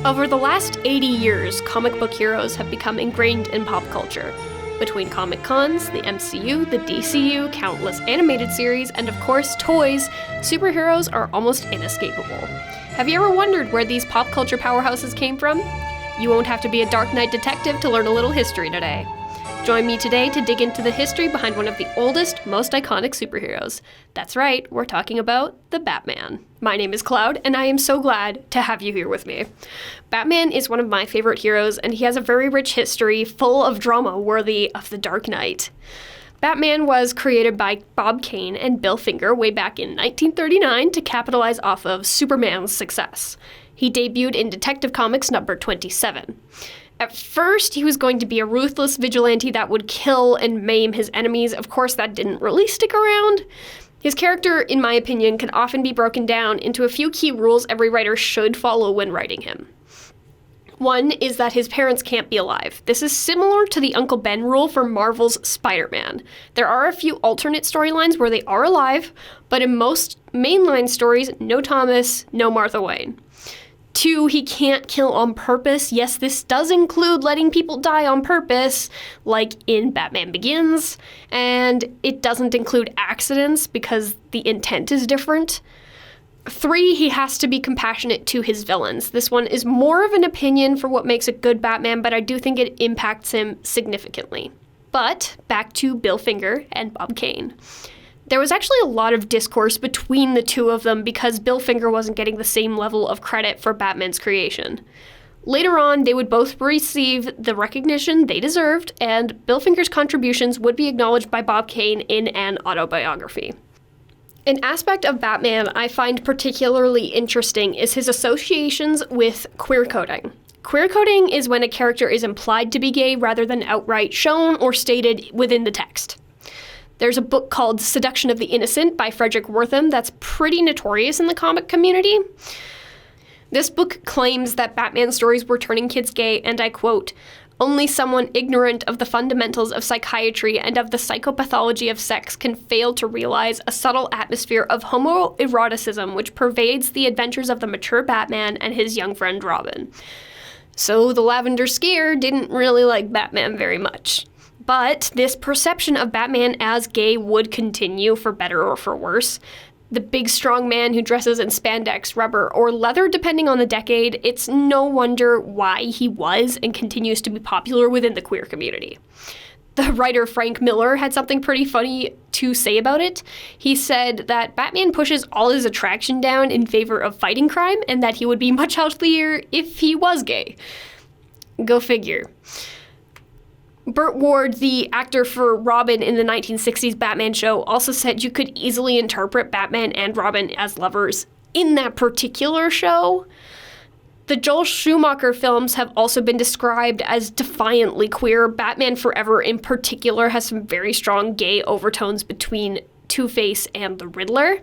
Over the last 80 years, comic book heroes have become ingrained in pop culture. Between Comic Cons, the MCU, the DCU, countless animated series, and of course, toys, superheroes are almost inescapable. Have you ever wondered where these pop culture powerhouses came from? You won't have to be a Dark Knight detective to learn a little history today. Join me today to dig into the history behind one of the oldest, most iconic superheroes. That's right, we're talking about the Batman. My name is Cloud, and I am so glad to have you here with me. Batman is one of my favorite heroes, and he has a very rich history full of drama worthy of the Dark Knight. Batman was created by Bob Kane and Bill Finger way back in 1939 to capitalize off of Superman's success. He debuted in Detective Comics number 27. At first, he was going to be a ruthless vigilante that would kill and maim his enemies. Of course, that didn't really stick around. His character, in my opinion, can often be broken down into a few key rules every writer should follow when writing him. One is that his parents can't be alive. This is similar to the Uncle Ben rule for Marvel's Spider-Man. There are a few alternate storylines where they are alive, but in most mainline stories, no Thomas, no Martha Wayne. 2, he can't kill on purpose. Yes, this does include letting people die on purpose, like in Batman Begins, and it doesn't include accidents because the intent is different. 3, he has to be compassionate to his villains. This one is more of an opinion for what makes a good Batman, but I do think it impacts him significantly. But back to Bill Finger and Bob Kane. There was actually a lot of discourse between the two of them because Bill Finger wasn't getting the same level of credit for Batman's creation. Later on, they would both receive the recognition they deserved, and Bill Finger's contributions would be acknowledged by Bob Kane in an autobiography. An aspect of Batman I find particularly interesting is his associations with queer coding. Queer coding is when a character is implied to be gay rather than outright shown or stated within the text. There's a book called Seduction of the Innocent by Frederick Wortham that's pretty notorious in the comic community. This book claims that Batman stories were turning kids gay, and I quote, "Only someone ignorant of the fundamentals of psychiatry and of the psychopathology of sex can fail to realize a subtle atmosphere of homoeroticism which pervades the adventures of the mature Batman and his young friend Robin." So the Lavender Scare didn't really like Batman very much. But this perception of Batman as gay would continue, for better or for worse. The big strong man who dresses in spandex, rubber, or leather depending on the decade, it's no wonder why he was and continues to be popular within the queer community. The writer Frank Miller had something pretty funny to say about it. He said that Batman pushes all his attraction down in favor of fighting crime and that he would be much healthier if he was gay. Go figure. Burt Ward, the actor for Robin in the 1960s Batman show, also said you could easily interpret Batman and Robin as lovers in that particular show. The Joel Schumacher films have also been described as defiantly queer. Batman Forever in particular has some very strong gay overtones between Two-Face and the Riddler.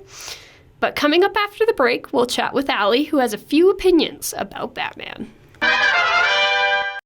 But coming up after the break, we'll chat with Allie, who has a few opinions about Batman.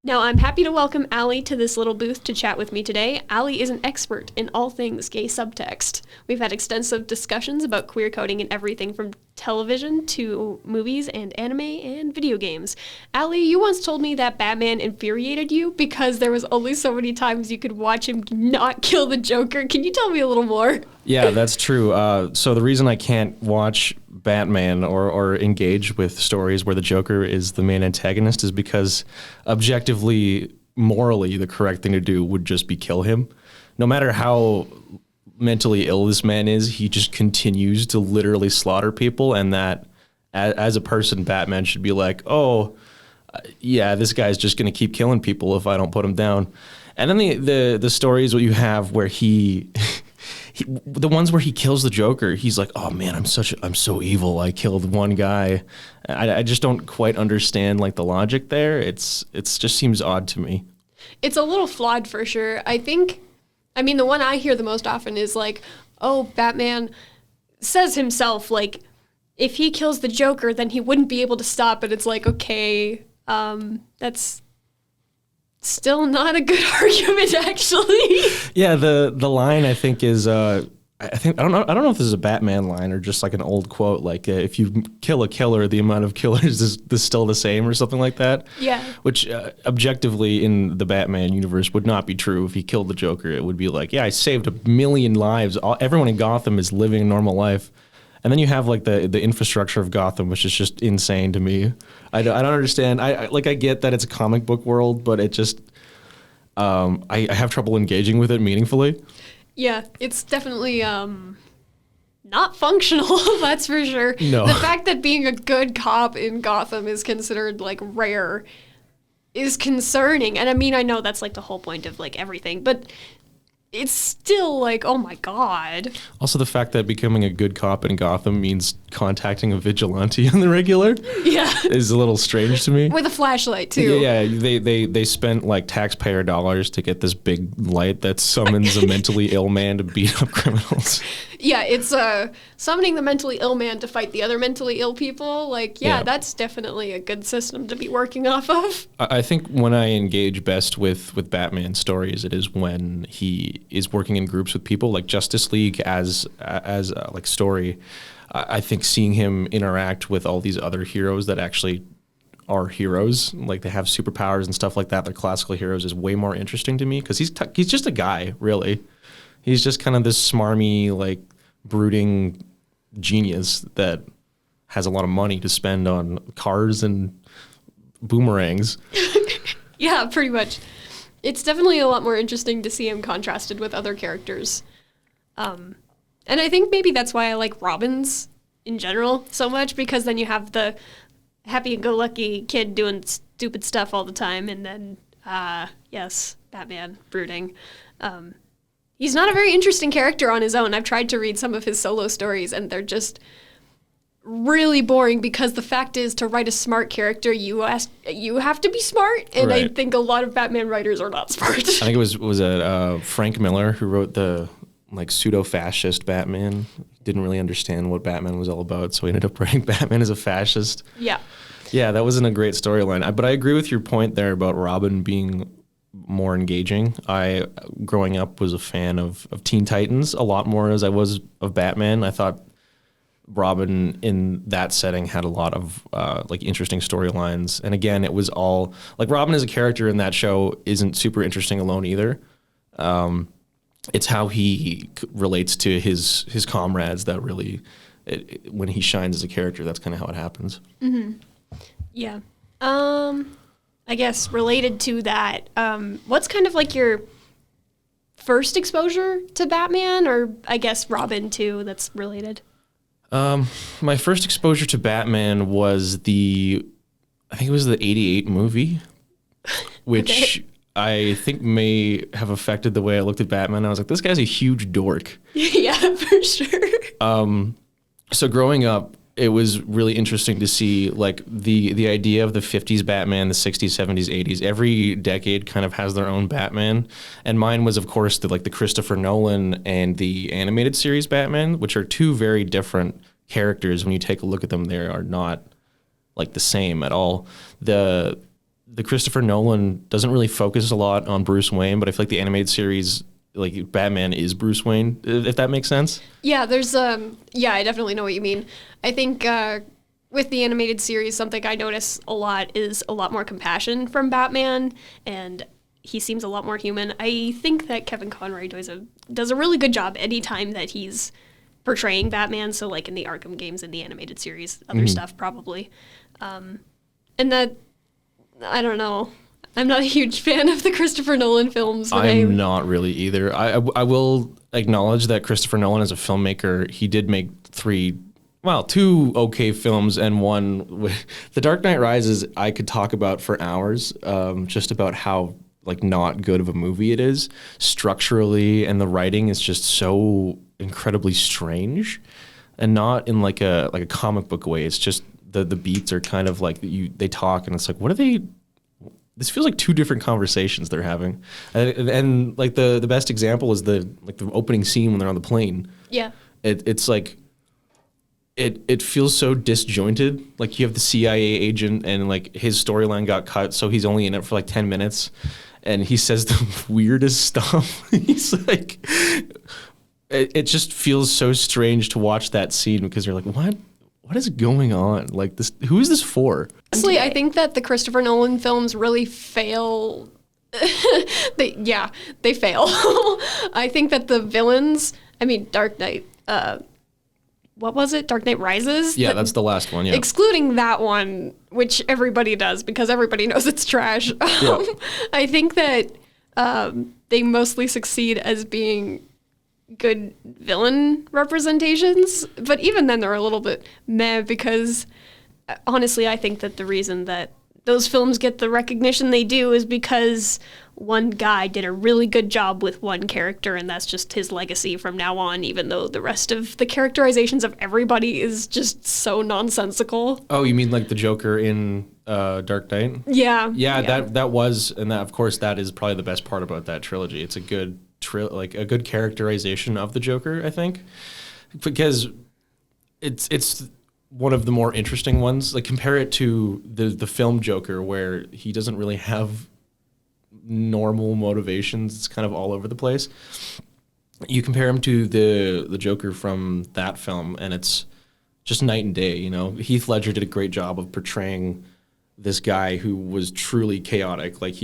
Now, I'm happy to welcome Allie to this little booth to chat with me today. Allie is an expert in all things gay subtext. We've had extensive discussions about queer coding in everything from television to movies and anime and video games. Allie, you once told me that Batman infuriated you because there was only so many times you could watch him not kill the Joker. Can you tell me a little more? Yeah, that's true. So the reason I can't watch Batman or engage with stories where the Joker is the main antagonist is because objectively, morally, the correct thing to do would just be kill him. No matter how mentally ill this man is, he just continues to literally slaughter people, and that as a person, Batman should be like, oh, yeah, this guy's just going to keep killing people if I don't put him down. And then the stories what you have where the ones where he kills the Joker, he's like, oh man, I'm so evil. I killed one guy. I just don't quite understand like the logic there. It's just seems odd to me. It's a little flawed for sure. I mean, the one I hear the most often is like, oh, Batman says himself, like, if he kills the Joker, then he wouldn't be able to stop it. It's like, okay, that's still not a good argument, actually. Yeah, the line I think is I don't know if this is a Batman line or just like an old quote, like if you kill a killer, the amount of killers is still the same or something like that. Yeah. Which objectively in the Batman universe would not be true. If he killed the Joker, it would be like, yeah, I saved 1,000,000 lives. Everyone in Gotham is living a normal life. And then you have like the infrastructure of Gotham, which is just insane to me. I don't understand. I get that it's a comic book world, but it just I have trouble engaging with it meaningfully. Yeah, it's definitely not functional, that's for sure. No. The fact that being a good cop in Gotham is considered like rare is concerning. And I mean, I know that's like the whole point of like everything, but it's still like, oh my God. Also, the fact that becoming a good cop in Gotham means contacting a vigilante on the regular is a little strange to me. With a flashlight, too. Yeah, they spent like taxpayer dollars to get this big light that summons a mentally ill man to beat up criminals. Yeah, it's summoning the mentally ill man to fight the other mentally ill people. Like, yeah, that's definitely a good system to be working off of. I think when I engage best with Batman stories, it is when he is working in groups with people, like Justice League as like story. I think seeing him interact with all these other heroes that actually are heroes, like they have superpowers and stuff like that, they're classical heroes, is way more interesting to me because he's just a guy, really. He's just kind of this smarmy, like brooding genius that has a lot of money to spend on cars and boomerangs. Yeah, pretty much. It's definitely a lot more interesting to see him contrasted with other characters. And I think maybe that's why I like Robins in general so much, because then you have the happy-go-lucky kid doing stupid stuff all the time, and then, yes, Batman brooding. He's not a very interesting character on his own. I've tried to read some of his solo stories, and they're just really boring because the fact is, to write a smart character, you have to be smart, and right. I think a lot of Batman writers are not smart. I think it was Frank Miller who wrote the like pseudo-fascist Batman. Didn't really understand what Batman was all about, so he ended up writing Batman as a fascist. Yeah. Yeah, that wasn't a great storyline. But I agree with your point there about Robin being more engaging. I, growing up, was a fan of Teen Titans a lot more as I was of Batman. I thought Robin in that setting had a lot of like interesting storylines. And again, it was all like Robin as a character in that show isn't super interesting alone either. It's how he relates to his comrades that really, when he shines as a character, that's kind of how it happens. Mm-hmm. Yeah. I guess related to that, what's kind of like your first exposure to Batman, or I guess Robin too, that's related? My first exposure to Batman was I think it was the 88 movie, which okay. I think may have affected the way I looked at Batman. I was like, this guy's a huge dork. Yeah, for sure. So growing up, it was really interesting to see like the idea of the 50s Batman, the 60s, 70s, 80s. Every decade kind of has their own Batman. And mine was, of course, the Christopher Nolan and the animated series Batman, which are two very different characters. When you take a look at them, they are not like the same at all. The Christopher Nolan doesn't really focus a lot on Bruce Wayne, but I feel like the animated series, like Batman is Bruce Wayne, if that makes sense. Yeah, there's yeah, I definitely know what you mean. I think with the animated series, something I notice a lot is a lot more compassion from Batman, and he seems a lot more human. I think that Kevin Conroy does a really good job anytime that he's portraying Batman, so like in the Arkham games and the animated series, other stuff probably. And that, I don't know, I'm not a huge fan of the Christopher Nolan films. I'm not really either. I will acknowledge that Christopher Nolan as a filmmaker, he did make two okay films, and one, The Dark Knight Rises, I could talk about for hours, just about how like not good of a movie it is structurally, and the writing is just so incredibly strange, and not in like a comic book way. It's just the beats are kind of like they talk, and it's like, what are they? This feels like two different conversations they're having, and like the best example is the opening scene when they're on the plane. Yeah, it's like it feels so disjointed. Like you have the CIA agent, and like his storyline got cut, so he's only in it for like 10 minutes, and he says the weirdest stuff. He's like, it just feels so strange to watch that scene because you're like, what is going on? Like this, who is this for? Honestly, I think that the Christopher Nolan films really fail. They fail. I think that the villains, Dark Knight, what was it? Dark Knight Rises? Yeah, that's the last one, yeah. Excluding that one, which everybody does because everybody knows it's trash. Yeah. I think that they mostly succeed as being good villain representations, but even then they're a little bit meh because honestly, I think that the reason that those films get the recognition they do is because one guy did a really good job with one character, and that's just his legacy from now on, even though the rest of the characterizations of everybody is just so nonsensical. Oh, you mean like the Joker in Dark Knight? Yeah. Yeah, that was, and that, of course, that is probably the best part about that trilogy. It's a good a good characterization of the Joker, I think, because it's one of the more interesting ones. Like, compare it to the film Joker, where he doesn't really have normal motivations. It's kind of all over the place. You compare him to the Joker from that film, and it's just night and day. You know, Heath Ledger did a great job of portraying this guy who was truly chaotic. Like,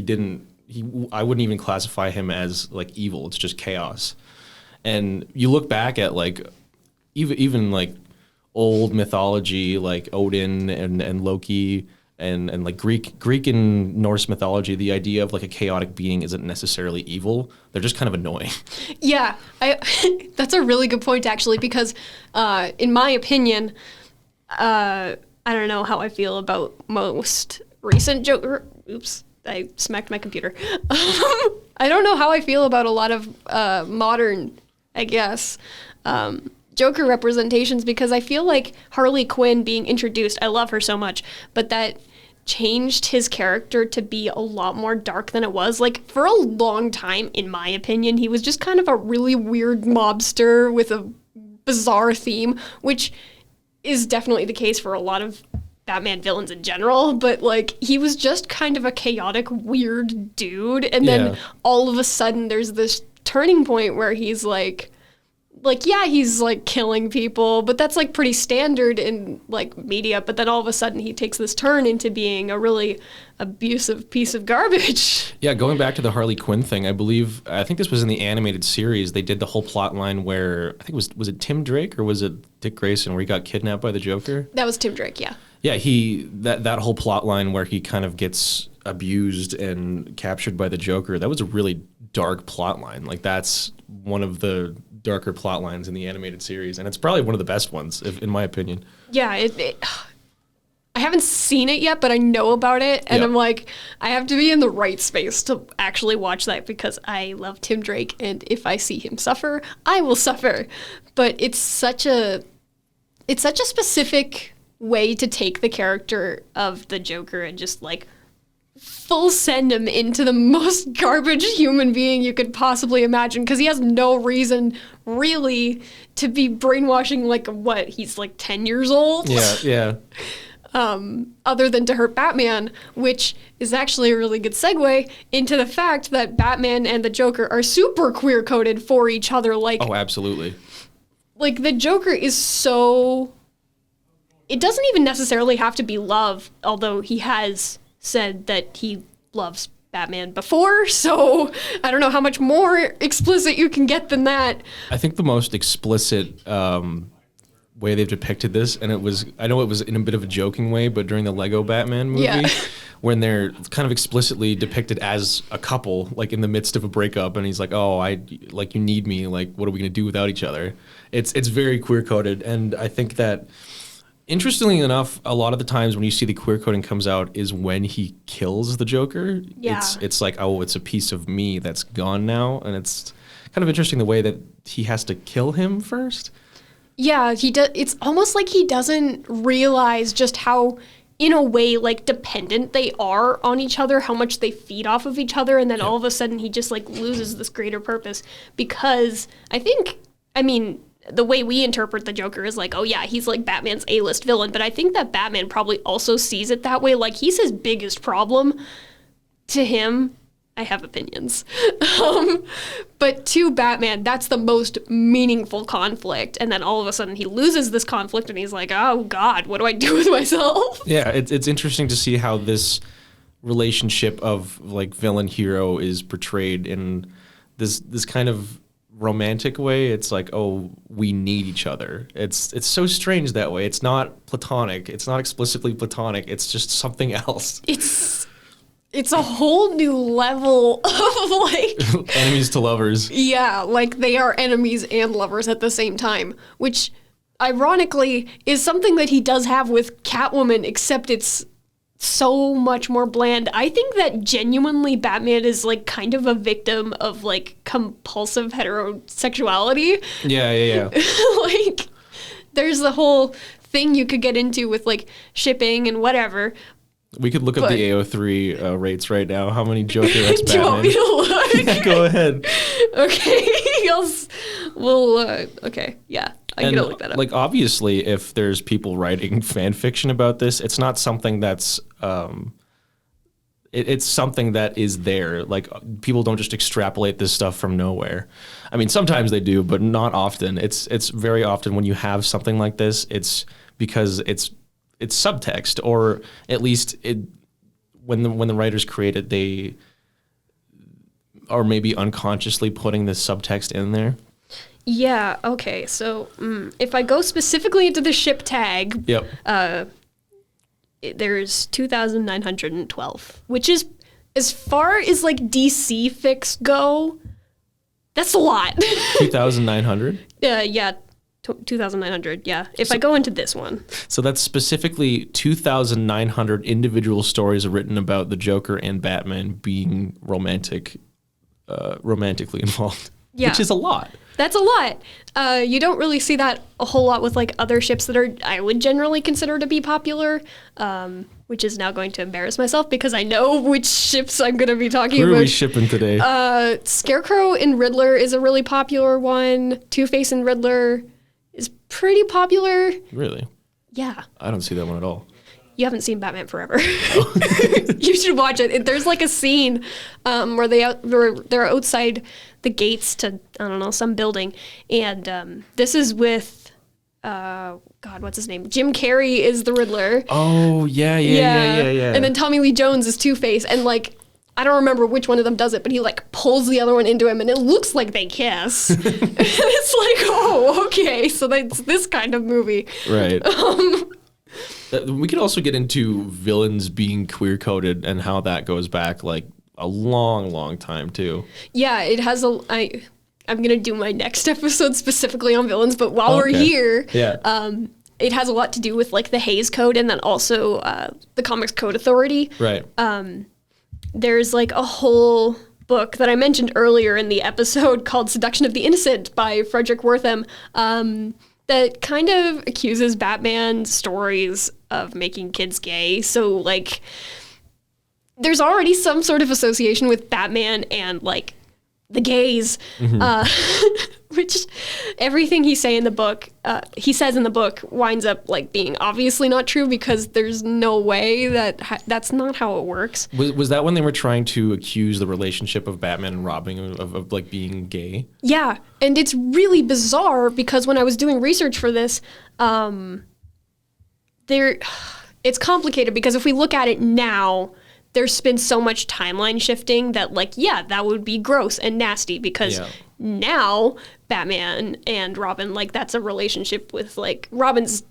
I wouldn't even classify him as like evil. It's just chaos. And you look back at like even like old mythology, like Odin and Loki and like Greek and Norse mythology, the idea of like a chaotic being isn't necessarily evil. They're just kind of annoying. Yeah, that's a really good point actually, because in my opinion, I don't know how I feel about most recent Joker. Oops, I smacked my computer. I don't know how I feel about a lot of modern, I guess, Joker representations, because I feel like Harley Quinn being introduced, I love her so much, but that changed his character to be a lot more dark than it was. Like, for a long time, in my opinion, he was just kind of a really weird mobster with a bizarre theme, which is definitely the case for a lot of Batman villains in general, but like, he was just kind of a chaotic, weird dude, and then all of a sudden there's this turning point where he's like, yeah, he's like killing people, but that's like pretty standard in like media. But then all of a sudden he takes this turn into being a really abusive piece of garbage. Yeah, going back to the Harley Quinn thing, I think this was in the animated series. They did the whole plot line where I think was it Tim Drake or was it Dick Grayson where he got kidnapped by the Joker? That was Tim Drake, yeah. Yeah, that whole plot line where he kind of gets abused and captured by the Joker. That was a really dark plot line. Like, that's one of the darker plot lines in the animated series, and it's probably one of the best ones, in my opinion. Yeah, I haven't seen it yet, but I know about it, and I'm like, I have to be in the right space to actually watch that because I love Tim Drake, and if I see him suffer, I will suffer. But it's such a specific way to take the character of the Joker and just like full send him into the most garbage human being you could possibly imagine, because he has no reason really to be brainwashing, like, what, he's like 10 years old? Yeah. Other than to hurt Batman, which is actually a really good segue into the fact that Batman and the Joker are super queer-coded for each other. Like, oh, absolutely. Like, the Joker is so... It doesn't even necessarily have to be love, although he has said that he loves Batman before, so I don't know how much more explicit you can get than that. I think the most explicit way they've depicted this, and I know it was in a bit of a joking way, but during the Lego Batman movie, when they're kind of explicitly depicted as a couple, like in the midst of a breakup, and he's like, oh, you need me, like, what are we gonna do without each other? It's very queer-coded, and I think that, interestingly enough, a lot of the times when you see the queer coding comes out is when he kills the Joker. Yeah. It's like, oh, it's a piece of me that's gone now. And it's kind of interesting the way that he has to kill him first. Yeah, he does. It's almost like he doesn't realize just how, in a way, like, dependent they are on each other, how much they feed off of each other, and then all of a sudden he just, like, loses this greater purpose because the way we interpret the Joker is like, oh yeah, he's like Batman's A-list villain, but I think that Batman probably also sees it that way. Like, he's his biggest problem to him. I have opinions. But to Batman, that's the most meaningful conflict. And then all of a sudden he loses this conflict and he's like, oh God, what do I do with myself? Yeah, it's interesting to see how this relationship of like villain hero is portrayed in this kind of romantic way. It's like, oh, we need each other. It's so strange that way. It's not platonic. It's not explicitly platonic. It's just something else. It's a whole new level of like enemies to lovers. Yeah, like they are enemies and lovers at the same time, which ironically is something that he does have with Catwoman, except it's so much more bland. I think that genuinely Batman is like kind of a victim of like compulsive heterosexuality. Yeah. Like there's the whole thing you could get into with like shipping and whatever. We could look up the AO3 rates right now. How many Joker X Batman? Do you want me to look? Yeah, go ahead. Okay. Okay. Yeah. I'm going to look that up. Like, obviously, if there's people writing fan fiction about this, it's not something that's... it's something that is there. Like, people don't just extrapolate this stuff from nowhere. I mean, sometimes they do, but not often. It's very often when you have something like this, it's because it's subtext, or at least when the writers create it, they are maybe unconsciously putting this subtext in there. Yeah, okay. So if I go specifically into the ship tag, yep. There's 2,912, which is, as far as like DC fics go, that's a lot. 2,900? Yeah. 2,900, yeah. If I go into this one. So that's specifically 2,900 individual stories written about the Joker and Batman being romantically involved. Yeah. Which is a lot. That's a lot. You don't really see that a whole lot with like other ships that I would generally consider to be popular, which is now going to embarrass myself because I know which ships I'm going to be talking about. Who are we shipping today? Scarecrow and Riddler is a really popular one. Two-Face and Riddler is pretty popular. Really? Yeah. I don't see that one at all. You haven't seen Batman Forever. You should watch it. There's like a scene where they're outside the gates to, I don't know, some building. And this is with, God, what's his name? Jim Carrey is the Riddler. Oh, yeah. And then Tommy Lee Jones is Two-Face. And like, I don't remember which one of them does it, but he like pulls the other one into him and it looks like they kiss. And it's like, oh, okay. So that's this kind of movie. Right. We could also get into villains being queer-coded and how that goes back like a long, long time too. Yeah, it has I'm going to do my next episode specifically on villains, but while we're here, it has a lot to do with like the Hays Code and then also the Comics Code Authority. Right. There's like a whole book that I mentioned earlier in the episode called Seduction of the Innocent by Frederick Wortham that kind of accuses Batman's stories of making kids gay. So like there's already some sort of association with Batman and like the gays, which everything he says in the book winds up like being obviously not true because there's no way that that's not how it works. Was that when they were trying to accuse the relationship of Batman and Robin of like being gay? Yeah, and it's really bizarre because when I was doing research for this, it's complicated because if we look at it now, there's been so much timeline shifting that like, yeah, that would be gross and nasty because now Batman and Robin, like that's a relationship with like, Robin's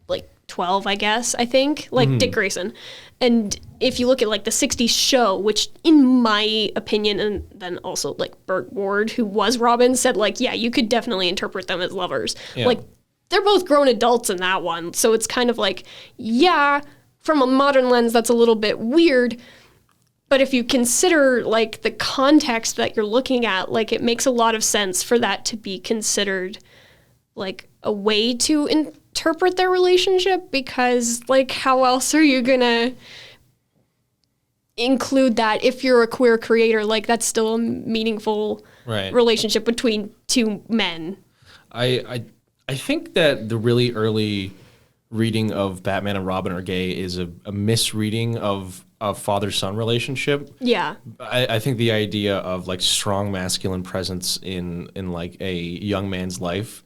like 12, I guess, I think, like Dick Grayson. And if you look at like the 60s show, which in my opinion, and then also like Burt Ward, who was Robin, said like, yeah, you could definitely interpret them as lovers. Yeah. Like they're both grown adults in that one. So it's kind of like, yeah, from a modern lens, that's a little bit weird. But if you consider like the context that you're looking at, like it makes a lot of sense for that to be considered like a way to interpret their relationship because like how else are you gonna include that if you're a queer creator? Like that's still a meaningful relationship between two men. I think that the really early reading of Batman and Robin are gay is a misreading of a father-son relationship. Yeah. I think the idea of like strong masculine presence in like a young man's life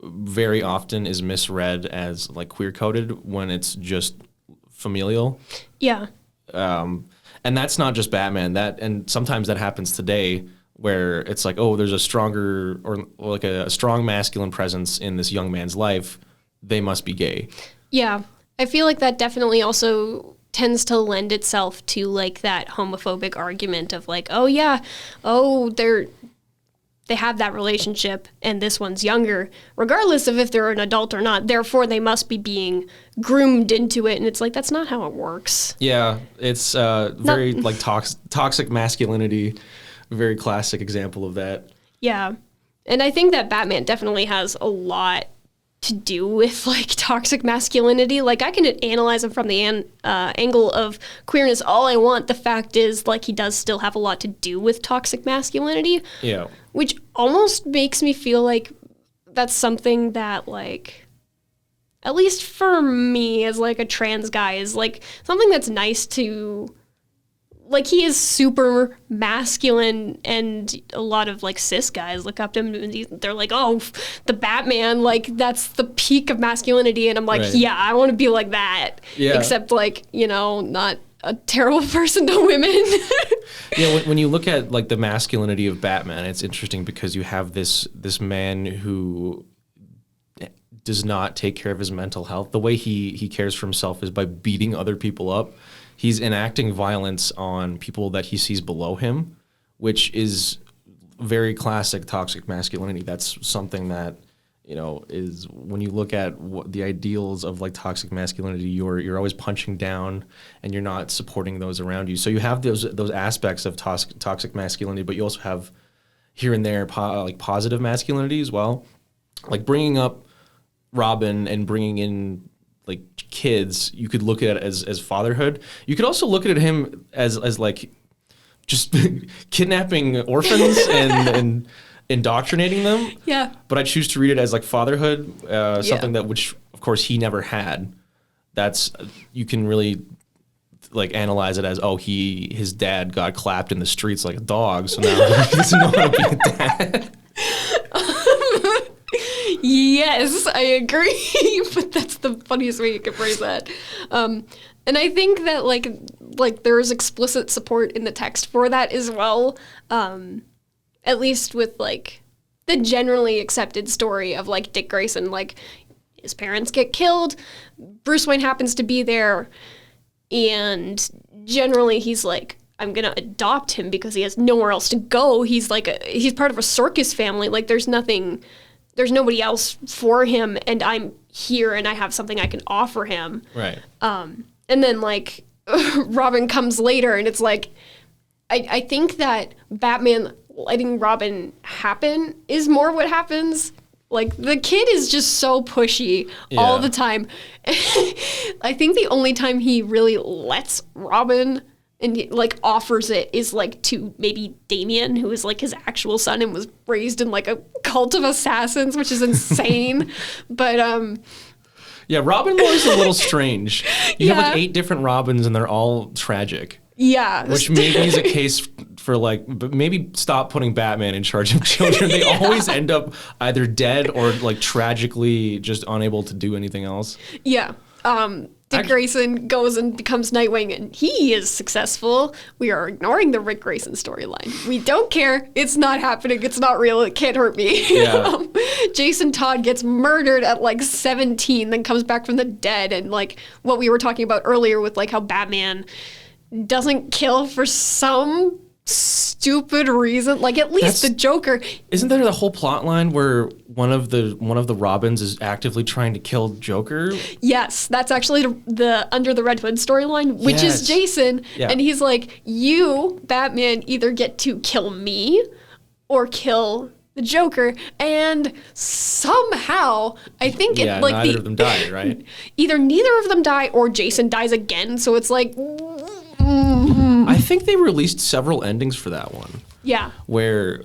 very often is misread as like queer-coded when it's just familial. Yeah. And that's not just Batman. And sometimes that happens today where it's like, oh, there's a stronger or like a strong masculine presence in this young man's life. They must be gay. Yeah. I feel like that definitely also tends to lend itself to like that homophobic argument of like, oh yeah, oh they have that relationship and this one's younger, regardless of if they're an adult or not. Therefore, they must be being groomed into it. And it's like, that's not how it works. Yeah, it's very like toxic masculinity, very classic example of that. Yeah. And I think that Batman definitely has a lot to do with like toxic masculinity. Like I can analyze him from the angle of queerness all I want. The fact is like he does still have a lot to do with toxic masculinity. Yeah. Which almost makes me feel like that's something that like, at least for me as like a trans guy, is like something that's nice to, like he is super masculine and a lot of like cis guys look up to him and they're like, oh, the Batman, like that's the peak of masculinity. And I'm like, right. Yeah, I want to be like that. Yeah. Except like, you know, not a terrible person to women. Yeah, when you look at like the masculinity of Batman, it's interesting because you have this man who does not take care of his mental health. The way he cares for himself is by beating other people up. He's enacting violence on people that he sees below him, which is very classic toxic masculinity. That's something that, you know, is when you look at the ideals of like toxic masculinity, you're always punching down and you're not supporting those around you. So you have those aspects of toxic masculinity, but you also have here and there like positive masculinity as well, like bringing up Robin and bringing in like kids. You could look at it as fatherhood. You could also look at him as like just kidnapping orphans and indoctrinating them. Yeah. But I choose to read it as like fatherhood, something that which of course he never had. That's you can really like analyze it as, oh, his dad got clapped in the streets like a dog, so now he doesn't know how to be a dad. Yes, I agree. But that's the funniest way you can phrase that. And I think that like there is explicit support in the text for that as well. At least with like the generally accepted story of like Dick Grayson, like his parents get killed, Bruce Wayne happens to be there, and generally he's like, I'm gonna adopt him because he has nowhere else to go. He's like he's part of a circus family. Like there's nobody else for him, and I'm here and I have something I can offer him. Right. And then like Robin comes later, and it's like I think that Batman letting Robin happen is more what happens. Like the kid is just so pushy all the time. I think the only time he really lets Robin and like offers it is like to maybe Damien, who is like his actual son and was raised in like a cult of assassins, which is insane. But yeah, Robin was a little strange. You have like 8 different Robins and they're all tragic. Yeah. Which maybe is a case for like, but maybe stop putting Batman in charge of children. They always end up either dead or like tragically just unable to do anything else. Yeah. Dick Grayson goes and becomes Nightwing, and he is successful. We are ignoring the Rick Grayson storyline. We don't care. It's not happening. It's not real. It can't hurt me. Yeah. Jason Todd gets murdered at like 17, then comes back from the dead, and like what we were talking about earlier with like how Batman doesn't kill for some stupid reason. Like at least the Joker. Isn't there the whole plot line where one of the Robins is actively trying to kill Joker? Yes, that's actually the Under the Red Hood storyline, which is Jason. Yeah. And he's like, you, Batman, either get to kill me or kill the Joker. And somehow, I think like neither of them die, right? Either neither of them die or Jason dies again. So it's like... I think they released several endings for that one. Yeah. Where,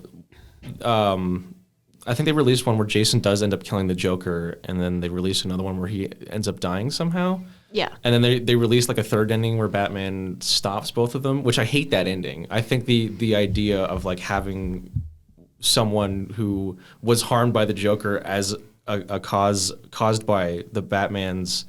I think they released one where Jason does end up killing the Joker, and then they released another one where he ends up dying somehow. Yeah. And then they released like a third ending where Batman stops both of them, which I hate that ending. I think the idea of like having someone who was harmed by the Joker as a cause caused by the Batman's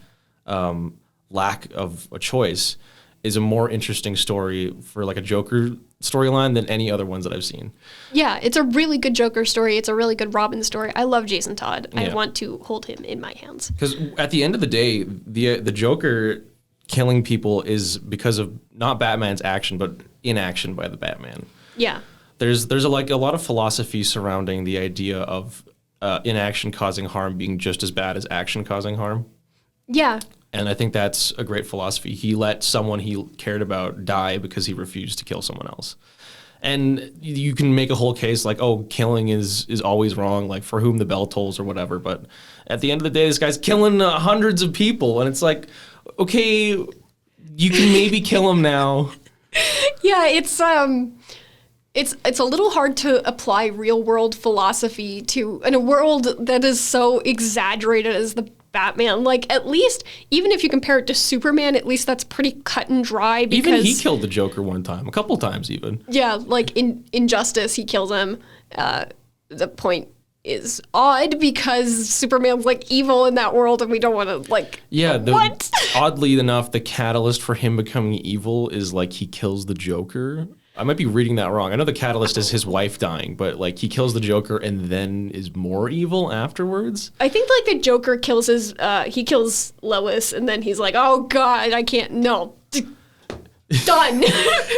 lack of a choice is a more interesting story for like a Joker storyline than any other ones that I've seen. Yeah, it's a really good Joker story. It's a really good Robin story. I love Jason Todd. Yeah. I want to hold him in my hands. Because at the end of the day, the Joker killing people is because of not Batman's action, but inaction by the Batman. Yeah. There's a lot of philosophy surrounding the idea of inaction causing harm being just as bad as action causing harm. Yeah. And I think that's a great philosophy. He let someone he cared about die because he refused to kill someone else. And you can make a whole case like, oh, killing is always wrong, like for whom the bell tolls or whatever. But at the end of the day, this guy's killing hundreds of people. And it's like, okay, you can maybe kill him now. Yeah, it's a little hard to apply real world philosophy to in a world that is so exaggerated as the Batman. Like, at least, even if you compare it to Superman, at least that's pretty cut and dry. Because, even he killed the Joker one time, a couple times even. Yeah, like in Injustice, he kills him. The point is odd because Superman's like evil in that world, and we don't want to like. Yeah, what? Oddly enough, the catalyst for him becoming evil is like he kills the Joker. I might be reading that wrong. I know the catalyst is his wife dying, but like he kills the Joker and then is more evil afterwards. I think like the Joker kills he kills Lois and then he's like, oh God, I can't, no, done.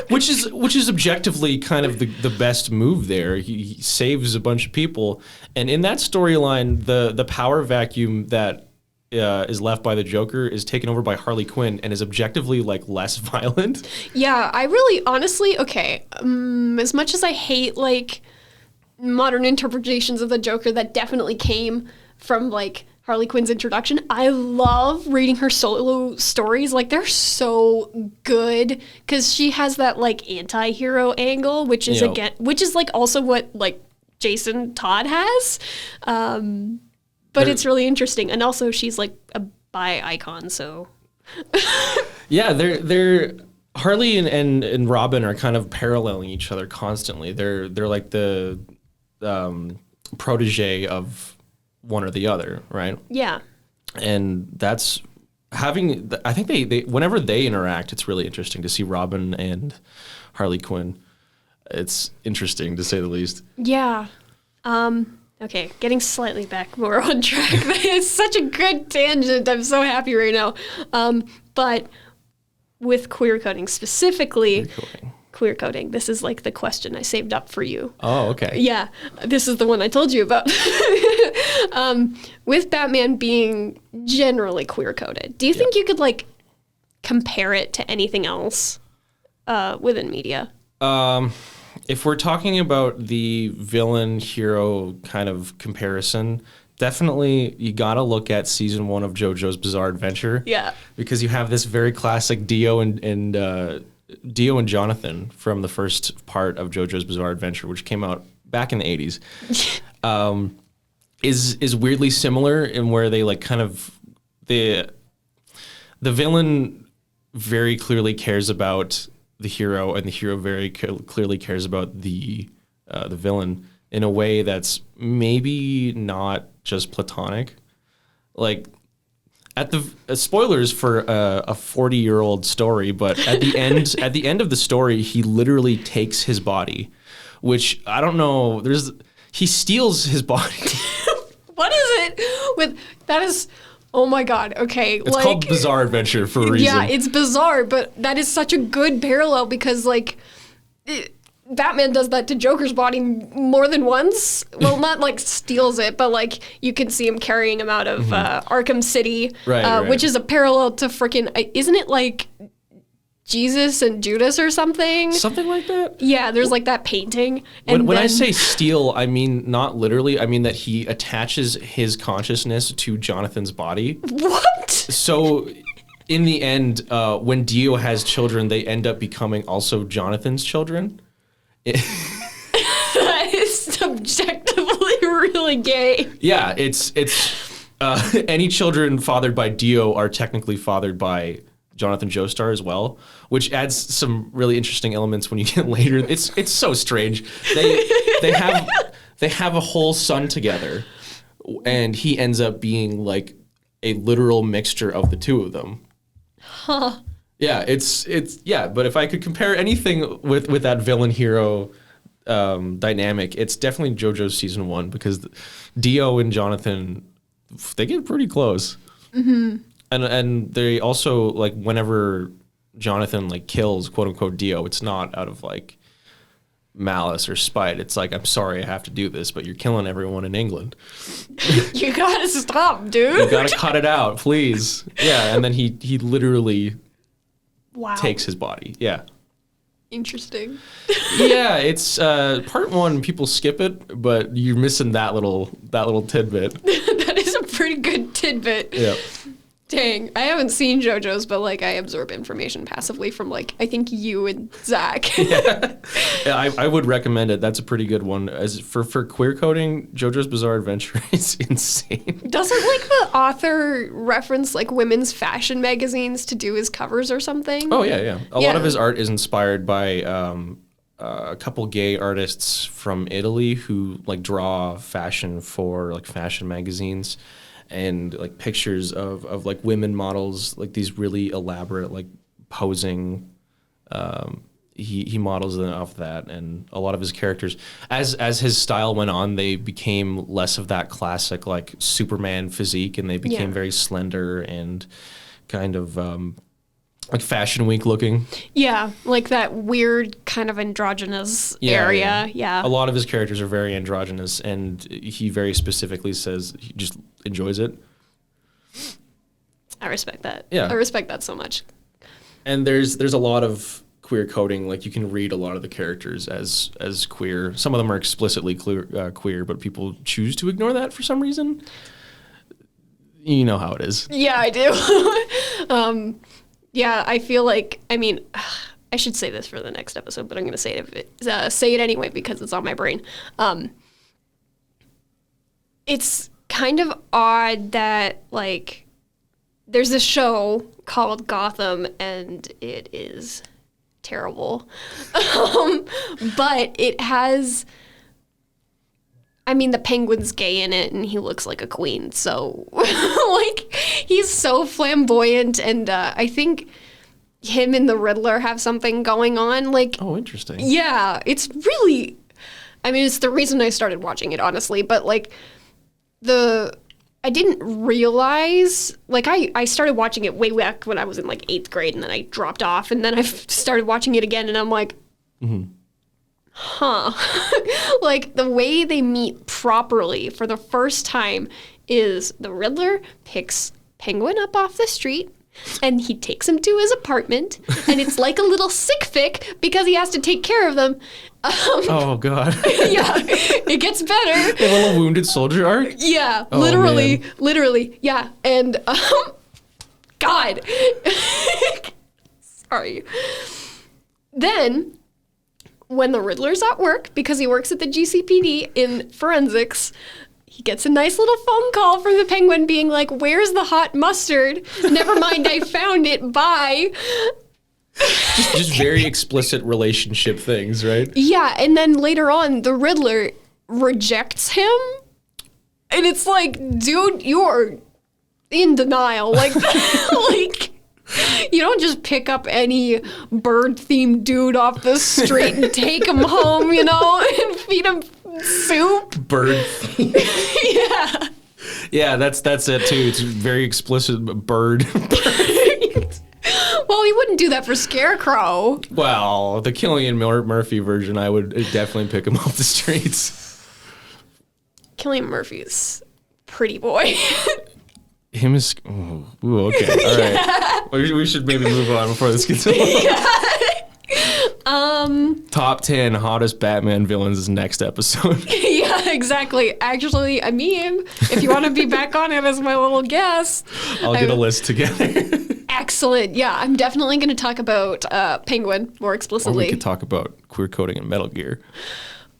which is objectively kind of the best move there. He saves a bunch of people, and in that storyline, the power vacuum that is left by the Joker is taken over by Harley Quinn and is objectively like less violent. Yeah, I really, honestly, okay, as much as I hate like modern interpretations of the Joker that definitely came from like Harley Quinn's introduction, I love reading her solo stories. Like, they're so good because she has that like anti-hero angle, which is which is like also what like Jason Todd has. But it's really interesting. And also she's like a bi icon, so. Yeah, they're Harley and Robin are kind of paralleling each other constantly. They're like the protege of one or the other, right? Yeah. And that's having, I think they whenever they interact, it's really interesting to see Robin and Harley Quinn. It's interesting to say the least. Yeah. Okay, getting slightly back more on track. It's such a good tangent. I'm so happy right now. But with queer coding specifically, queer coding, this is like the question I saved up for you. Oh, okay. Yeah, this is the one I told you about. With Batman being generally queer coded, do you think you could like compare it to anything else within media? If we're talking about the villain-hero kind of comparison, definitely you gotta look at season 1 of JoJo's Bizarre Adventure. Yeah. Because you have this very classic Dio and Jonathan from the first part of JoJo's Bizarre Adventure, which came out back in the 80s, is weirdly similar in where they like kind of the villain very clearly cares about the hero, and the hero very clearly cares about the villain in a way that's maybe not just platonic. Like at the spoilers for a 40-year-old story, but at the end of the story, he literally takes his body, which I don't know. He steals his body. What is it with that? Is oh my God, okay. It's like, called Bizarre Adventure for a reason. Yeah, it's bizarre, but that is such a good parallel because, like, Batman does that to Joker's body more than once. Well, not, like, steals it, but, like, you can see him carrying him out of Arkham City, right. Which is a parallel to freaking, isn't it, like, Jesus and Judas or something? Something like that? Yeah, there's like that painting. And when I say steal, I mean not literally. I mean that he attaches his consciousness to Jonathan's body. What? So in the end, when Dio has children, they end up becoming also Jonathan's children. That is subjectively really gay. Yeah, it's Any children fathered by Dio are technically fathered by Jonathan Joestar as well, which adds some really interesting elements when you get later. It's so strange. They have a whole son together, and he ends up being like a literal mixture of the two of them. Huh. Yeah, it's yeah. But if I could compare anything with that villain hero dynamic, it's definitely JoJo's season 1, because Dio and Jonathan, they get pretty close. Mm-hmm. And they also, like, whenever Jonathan like kills quote unquote Dio, it's not out of like malice or spite. It's like, I'm sorry I have to do this, but you're killing everyone in England. You gotta stop, dude. You gotta cut it out, please. Yeah, and then he literally takes his body. Yeah. Interesting. Yeah, it's part 1. People skip it, but you're missing that little tidbit. That is a pretty good tidbit. Yeah. Dang, I haven't seen JoJo's, but like I absorb information passively from like I think you and Zach. Yeah, I would recommend it. That's a pretty good one. As for queer coding, JoJo's Bizarre Adventure is insane. Doesn't like the author reference like women's fashion magazines to do his covers or something? Oh yeah. A lot of his art is inspired by a couple gay artists from Italy who like draw fashion for like fashion magazines. And like pictures of like women models, like these really elaborate like posing. He models them off that, and a lot of his characters, as his style went on, they became less of that classic like Superman physique, and they became very slender and kind of like Fashion Week looking. Yeah, like that weird kind of androgynous area. Yeah. A lot of his characters are very androgynous, and he very specifically says he just enjoys it. I respect that. Yeah. I respect that so much. And there's a lot of queer coding. Like you can read a lot of the characters as queer. Some of them are explicitly queer, but people choose to ignore that for some reason. You know how it is. Yeah, I do. Yeah, I feel like, I mean, I should say this for the next episode, but I'm going to say it anyway because it's on my brain. It's kind of odd that, like, there's this show called Gotham, and it is terrible. But it has, I mean, the Penguin's gay in it, and he looks like a queen. So, like, he's so flamboyant, and I think him and the Riddler have something going on. Like, oh, interesting. Yeah, it's really, I mean, it's the reason I started watching it, honestly. But, like, I didn't realize, like, I started watching it way back when I was in, like, 8th grade, and then I dropped off, and then I started watching it again, and I'm like, huh. Like, the way they meet properly for the first time is the Riddler picks Penguin up off the street, and he takes him to his apartment, and it's like a little sick fic because he has to take care of them. Oh, God. Yeah, it gets better. A little wounded soldier arc? Yeah, oh, literally, yeah. And, God. Sorry. Then, when the Riddler's at work, because he works at the GCPD in forensics, he gets a nice little phone call from the Penguin being like, where's the hot mustard? Never mind, I found it, bye. Just very explicit relationship things, right? Yeah, and then later on, the Riddler rejects him, and it's like, dude, you're in denial. Like, like, you don't just pick up any bird-themed dude off the street and take him home, you know, and feed him soup. Bird-themed. Yeah. Yeah, that's it, too. It's very explicit bird. Well, he wouldn't do that for Scarecrow. Well, the Cillian Murphy version, I would definitely pick him off the streets. Cillian Murphy's pretty boy. Him is... Oh, ooh, okay, all right. Yeah. We should maybe move on before this gets long. Yeah. Top 10 hottest Batman villains is next episode. Yeah, exactly. Actually, I mean, if you want to be back on it as my little guest. I'll get a list together. Excellent. Yeah, I'm definitely going to talk about Penguin more explicitly. Or we could talk about queer coding and Metal Gear.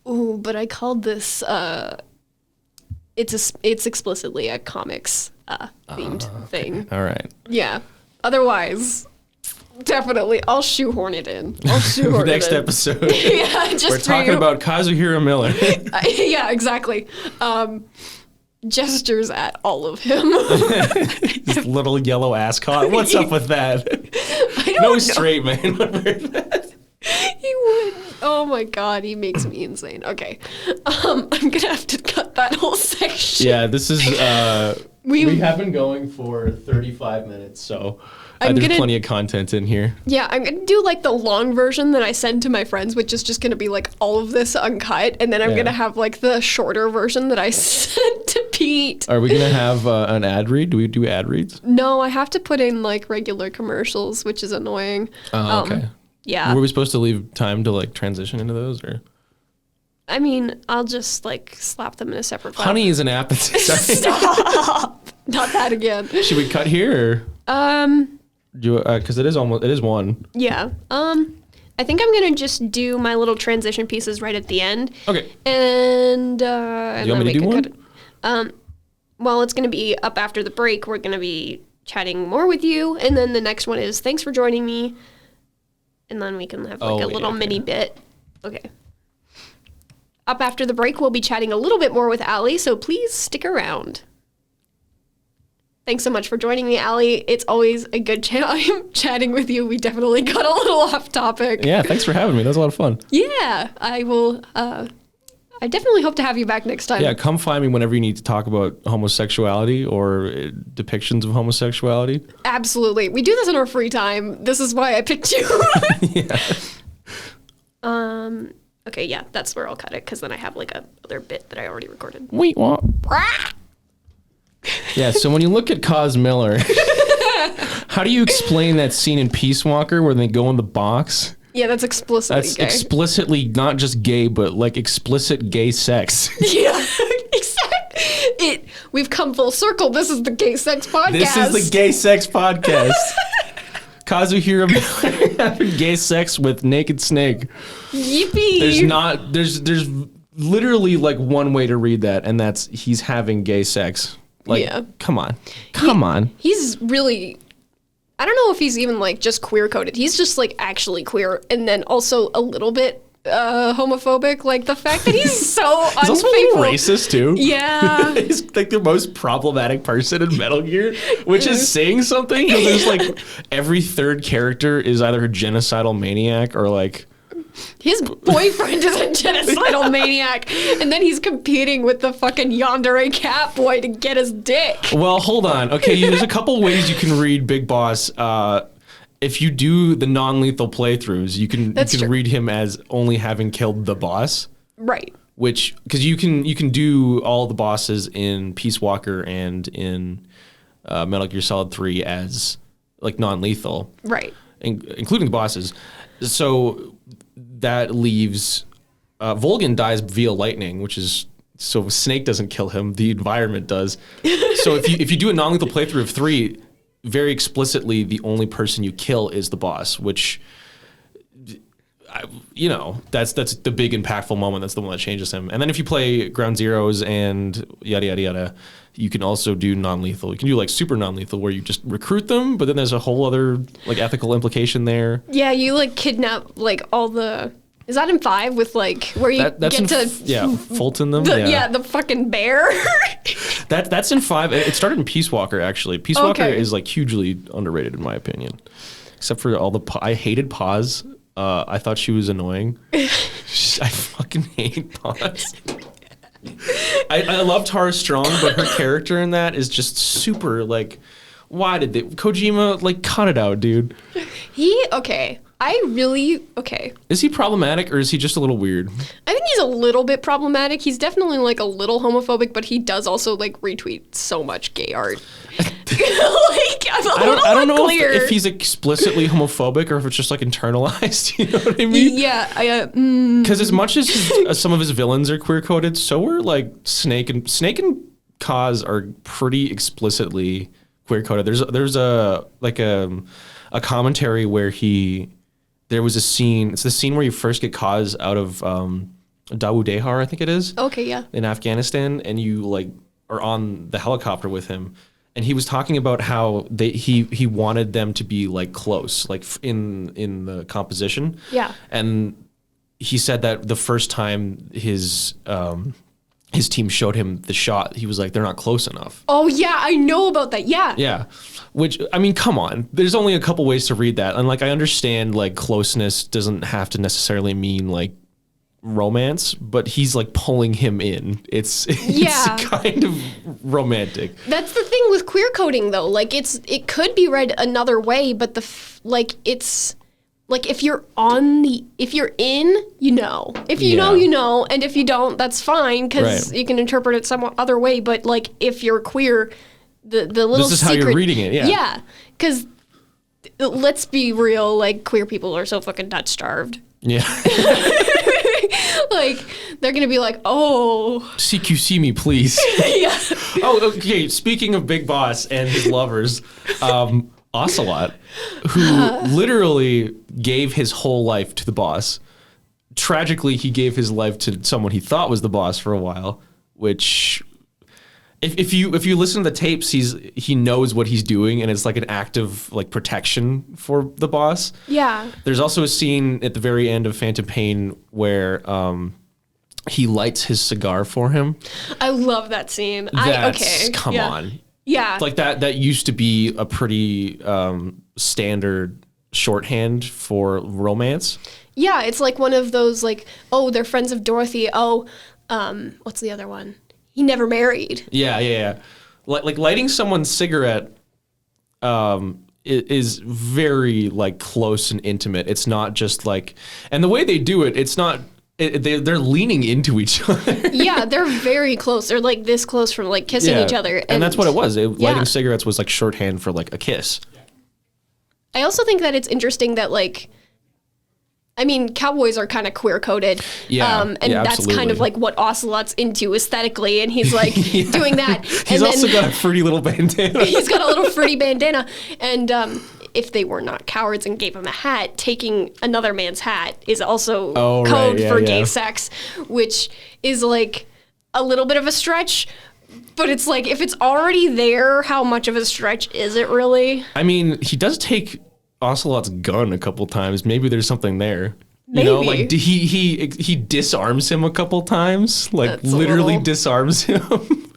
Ooh, but I called this it's explicitly a comics themed thing. All right. Yeah. Otherwise, definitely, I'll shoehorn it in. Next episode. Yeah, just we're talking about Kazuhiro Miller. Yeah, exactly. Gestures at all of him. This little yellow ascot. What's up with that? I don't No know. straight man would wear that. He would. Oh my god, he makes me insane. Okay. I'm gonna have to cut that whole section. Yeah, this is we have been going for 35 minutes, so there's plenty of content in here. Yeah, I'm gonna do like the long version that I send to my friends, which is just gonna be like all of this uncut, and then I'm gonna have like the shorter version that I sent to Pete. Are we gonna have an ad read? Do we do ad reads? No, I have to put in like regular commercials, which is annoying. Oh, okay. Yeah. Were we supposed to leave time to like transition into those, or? I mean, I'll just like slap them in a separate file. Honey is an app. Stop! Not that again. Should we cut here? Because it is one. Yeah. I think I'm gonna just do my little transition pieces right at the end. Okay. And you want me to do one? Well, it's gonna be up after the break. We're gonna be chatting more with you, and then the next one is thanks for joining me, and then we can have like a little mini bit. Okay. Up after the break, we'll be chatting a little bit more with Allie, so please stick around. Thanks so much for joining me, Allie. It's always a good time chatting with you. We definitely got a little off topic. Yeah, thanks for having me. That was a lot of fun. Yeah, I will. I definitely hope to have you back next time. Yeah, come find me whenever you need to talk about homosexuality or depictions of homosexuality. Absolutely. We do this in our free time. This is why I picked you. Yeah. Okay, yeah, that's where I'll cut it, because then I have like a other bit that I already recorded. Wait, what? Yeah, so when you look at Cos Miller, how do you explain that scene in Peace Walker where they go in the box? Yeah, that's explicitly That's gay. explicitly not just gay, but like explicit gay sex. Yeah, exactly. We've come full circle. This is the gay sex podcast. This is the gay sex podcast. Kazuhiro Miller having gay sex with Naked Snake. Yippee! There's literally like one way to read that, and that's he's having gay sex. Like, Yeah. come on. He's really, I don't know if he's even like just queer coded. He's just like actually queer, and then also a little bit homophobic. Like the fact that he's so He's also a little racist too. Yeah. He's like the most problematic person in Metal Gear, which is saying something. Because there's like every third character is either a genocidal maniac or like His boyfriend is a genocidal maniac, and then he's competing with the fucking yandere cat boy to get his dick. Well, hold on. Okay, there's a couple ways you can read Big Boss. If you do the non-lethal playthroughs, you can read him as only having killed the boss. Right. Which, because you can do all the bosses in Peace Walker and in Metal Gear Solid 3 as like non-lethal. Right. Including the bosses. So that leaves Volgin dies via lightning, which is so Snake doesn't kill him, the environment does. So if you do a non-lethal playthrough of 3, very explicitly the only person you kill is the boss, which that's the big impactful moment. That's the one that changes him. And then if you play Ground Zeroes and yada yada yada, you can also do non-lethal. You can do like super non-lethal where you just recruit them, but then there's a whole other like ethical implication there. Yeah, you like kidnap like all the. Is that in 5 with like where you that's get to Fulton them? the fucking bear. That's in 5. It started in Peace Walker actually. Peace Walker is like hugely underrated in my opinion, except for all the I hated Paz. I thought she was annoying. I fucking hate Paz. I love Tara Strong, but her character in that is just super like. Why did Kojima like cut it out, dude? Is he problematic or is he just a little weird? I think he's a little bit problematic. He's definitely like a little homophobic, but he does also like retweet so much gay art. I don't know if he's explicitly homophobic or if it's just like internalized. You know what I mean? Yeah. Because as much as some of his villains are queer coded, so are like Snake and Kaz are pretty explicitly queer coded. There's a commentary where there was a scene. It's the scene where you first get Kaz out of Dawood Dehar, I think it is. Okay, yeah. In Afghanistan, and you like are on the helicopter with him, and he was talking about how he wanted them to be like close, like in the composition. Yeah. And he said that the first time his team showed him the shot, he was like, they're not close enough. Oh yeah, I know about that. Yeah. Yeah. Which, I mean, come on. There's only a couple ways to read that. And like, I understand like closeness doesn't have to necessarily mean like romance, but he's like pulling him in. It's kind of romantic. That's the thing with queer coding though. Like it could be read another way, but it's like if you're in, you know. If you know, you know, and if you don't, that's fine because you can interpret it some other way. But like if you're queer, the little this is secret, how you're reading it. Yeah. Yeah, because let's be real, like queer people are so fucking Dutch starved. Yeah. Like they're gonna be like, oh, CQC me, please. Yeah. Oh, okay. Speaking of Big Boss and his lovers, Ocelot, who literally gave his whole life to the boss. Tragically, he gave his life to someone he thought was the boss for a while, which if you listen to the tapes, he knows what he's doing, and it's like an act of like protection for the boss. Yeah. There's also a scene at the very end of Phantom Pain where he lights his cigar for him. I love that scene. Come on. Yeah. Like that used to be a pretty standard shorthand for romance. Yeah, it's like one of those like, oh, they're friends of Dorothy. Oh, what's the other one? He never married. Yeah. Like lighting someone's cigarette is very like close and intimate. It's not just like, and the way they do it, it's not. They're leaning into each other. Yeah, they're very close. They're like this close from like kissing each other. And that's what it was. Lighting cigarettes was like shorthand for like a kiss. I also think that it's interesting that like, I mean, cowboys are kind of queer coded. Yeah. And that's absolutely. kind of like what Ocelot's into aesthetically. And he's like doing that. He's also got a fruity little bandana. He's got a little fruity bandana. And if they were not cowards and gave him a hat, taking another man's hat is also code for gay sex, which is like a little bit of a stretch. But it's like, if it's already there, how much of a stretch is it really? I mean, he does take Ocelot's gun a couple times. Maybe there's something there. You know, like he disarms him a couple times, like That's literally disarms him.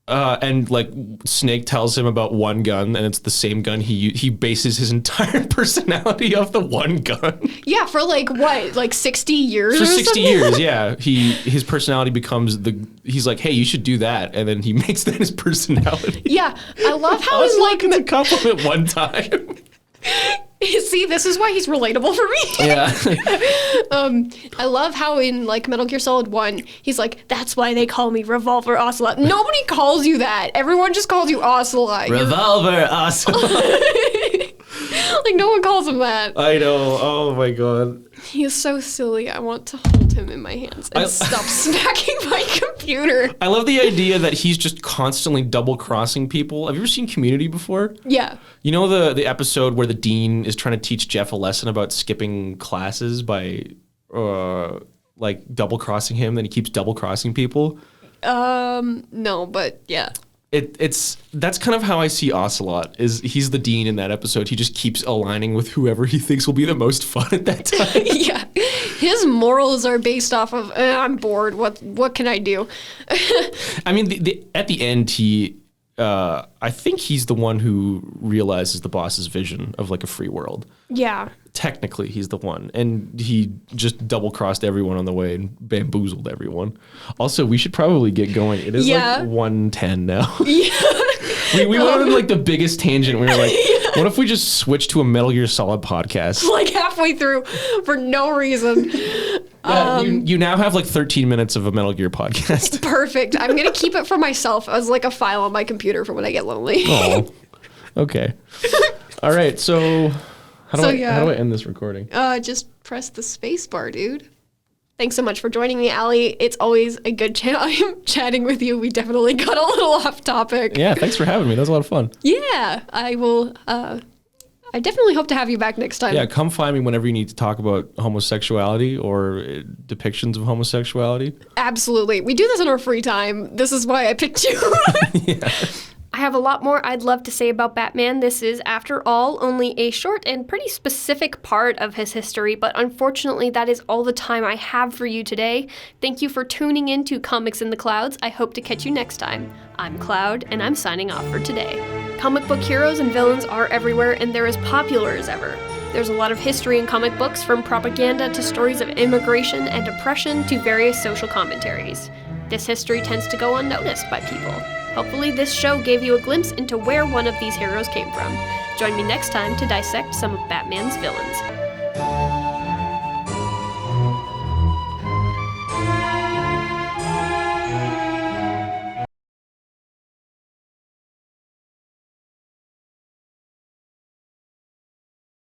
And like Snake tells him about one gun, and it's the same gun he bases his entire personality off the one gun. Yeah, for like what, like 60 years? For or 60 something? years, yeah. His personality becomes he's like, hey, you should do that, and then he makes that his personality. Yeah, I love how he's like like it's a compliment one time. See, this is why he's relatable for me. Yeah. I love how in like Metal Gear Solid 1, he's like, that's why they call me Revolver Ocelot. Nobody calls you that. Everyone just calls you Ocelot. Revolver Ocelot. Like, no one calls him that. I know. Oh my god. He is so silly. I want to hold him in my hands and stop smacking my computer. I love the idea that he's just constantly double-crossing people. Have you ever seen Community before? Yeah. You know the episode where the dean is trying to teach Jeff a lesson about skipping classes by like double-crossing him, then he keeps double-crossing people? No, but yeah. That's kind of how I see Ocelot. Is he's the dean in that episode. He just keeps aligning with whoever he thinks will be the most fun at that time. Yeah. His morals are based off of I'm bored. What can I do? I mean, at the end, I think he's the one who realizes the boss's vision of like a free world. Yeah. Technically, he's the one, and he just double-crossed everyone on the way and bamboozled everyone. Also, we should probably get going. It is like 1:10 now. Yeah. we went on like the biggest tangent. We were like, what if we just switch to a Metal Gear Solid podcast? Like halfway through for no reason. You now have like 13 minutes of a Metal Gear podcast. Perfect. I'm going to keep it for myself as like a file on my computer for when I get lonely. Oh, okay. All right, so... How do I end this recording? Just press the space bar, dude. Thanks so much for joining me, Allie. It's always a good time chatting with you. We definitely got a little off topic. Yeah, thanks for having me. That was a lot of fun. Yeah, I will I definitely hope to have you back next time. Yeah, come find me whenever you need to talk about homosexuality or depictions of homosexuality. Absolutely. We do this in our free time. This is why I picked you. Yeah. I have a lot more I'd love to say about Batman. This is, after all, only a short and pretty specific part of his history, but unfortunately that is all the time I have for you today. Thank you for tuning in to Comics in the Clouds. I hope to catch you next time. I'm Cloud, and I'm signing off for today. Comic book heroes and villains are everywhere, and they're as popular as ever. There's a lot of history in comic books, from propaganda to stories of immigration and oppression to various social commentaries. This history tends to go unnoticed by people. Hopefully this show gave you a glimpse into where one of these heroes came from. Join me next time to dissect some of Batman's villains.